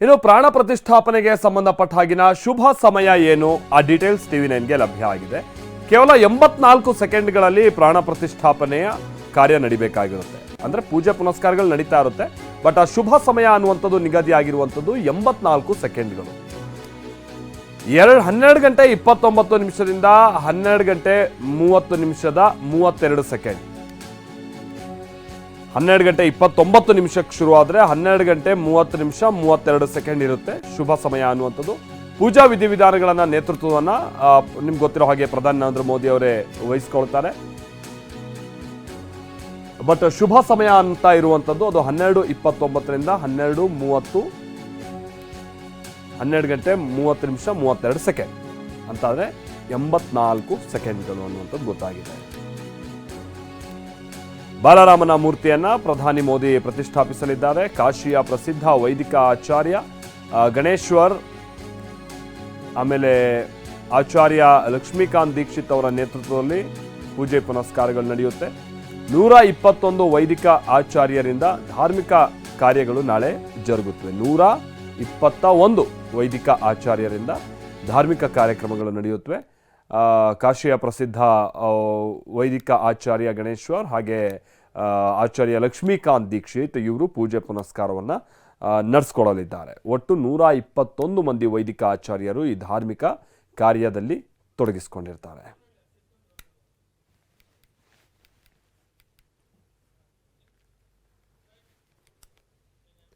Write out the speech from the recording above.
ಇನ್ನು ಪ್ರಾಣ ಪ್ರತಿಷ್ಠಾಪನೆಗೆ ಸಂಬಂಧಪಟ್ಟ ಹಾಗಿನ ಶುಭ ಸಮಯ ಏನು ಆ ಡೀಟೇಲ್ಸ್ TV9ಗೆ ಲಭ್ಯ ಆಗಿದೆ. ಕೇವಲ 84 ಸೆಕೆಂಡ್ಗಳಲ್ಲಿ ಪ್ರಾಣ ಪ್ರತಿಷ್ಠಾಪನೆಯ ಕಾರ್ಯ ನಡಿಬೇಕಾಗಿರುತ್ತೆ. ಅಂದ್ರೆ ಪೂಜೆ ಪುನಸ್ಕಾರಗಳು ನಡೀತಾ ಇರುತ್ತೆ. ಬಟ್ ಆ ಶುಭ ಸಮಯ ಅನ್ನುವಂಥದ್ದು ನಿಗದಿಯಾಗಿರುವಂಥದ್ದು 84 ಸೆಕೆಂಡ್ಗಳು. 12 ಗಂಟೆ 29 ನಿಮಿಷದಿಂದ 12 ಗಂಟೆ 30 ನಿಮಿಷದ 32 ಸೆಕೆಂಡ್. 12 ಗಂಟೆ 29 ನಿಮಿಷಕ್ಕೆ ಶುರು ಆದರೆ 12 ಗಂಟೆ 30 ನಿಮಿಷ 32 ಸೆಕೆಂಡ್ ಇರುತ್ತೆ ಶುಭ ಸಮಯ ಅನ್ನುವಂಥದ್ದು. ಪೂಜಾ ವಿಧಿವಿಧಾನಗಳನ್ನ ನೇತೃತ್ವವನ್ನ ನಿಮ್ಗೆ ಗೊತ್ತಿರೋ ಹಾಗೆ ಪ್ರಧಾನಿ ನರೇಂದ್ರ ಮೋದಿ ಅವರೇ ವಹಿಸ್ಕೊಳ್ತಾರೆ. ಬಟ್ ಶುಭ ಸಮಯ ಅಂತ ಇರುವಂಥದ್ದು ಅದು 12:29ರಿಂದ 12:30, 12 ಗಂಟೆ 30 ನಿಮಿಷ 32 ಸೆಕೆಂಡ್ ಅಂತಾದ್ರೆ 84 ಸೆಕೆಂಡ್ಗಳು ಅನ್ನುವಂಥದ್ದು ಗೊತ್ತಾಗಿದೆ. ಬಾಲರಾಮನ ಮೂರ್ತಿಯನ್ನ ಪ್ರಧಾನಿ ಮೋದಿ ಪ್ರತಿಷ್ಠಾಪಿಸಲಿದ್ದಾರೆ. ಕಾಶಿಯ ಪ್ರಸಿದ್ಧ ವೈದಿಕ ಆಚಾರ್ಯ ಗಣೇಶ್ವರ್, ಆಮೇಲೆ ಆಚಾರ್ಯ ಲಕ್ಷ್ಮೀಕಾಂತ್ ದೀಕ್ಷಿತ್ ಅವರ ನೇತೃತ್ವದಲ್ಲಿ ಪೂಜೆ ಪುನಸ್ಕಾರಗಳು ನಡೆಯುತ್ತೆ. 121 ವೈದಿಕ ಆಚಾರ್ಯರಿಂದ ಧಾರ್ಮಿಕ ಕಾರ್ಯಗಳು ನಾಳೆ ಜರುಗುತ್ತವೆ. 121 ವೈದಿಕ ಆಚಾರ್ಯರಿಂದ ಧಾರ್ಮಿಕ ಕಾರ್ಯಕ್ರಮಗಳು ನಡೆಯುತ್ತವೆ. ಕಾಶಿಯ ಪ್ರಸಿದ್ಧ ವೈದಿಕ ಆಚಾರ್ಯ ಗಣೇಶ್ವರ್ ಹಾಗೆ ಆಚಾರ್ಯ ಲಕ್ಷ್ಮೀಕಾಂತ್ ದೀಕ್ಷಿತ್ ಇವರು ಪೂಜೆ ಪುನಸ್ಕಾರವನ್ನು ನಡೆಸ್ಕೊಡಲಿದ್ದಾರೆ. ಒಟ್ಟು 121 ಮಂದಿ ವೈದಿಕ ಆಚಾರ್ಯರು ಈ ಧಾರ್ಮಿಕ ಕಾರ್ಯದಲ್ಲಿ ತೊಡಗಿಸಿಕೊಂಡಿರ್ತಾರೆ.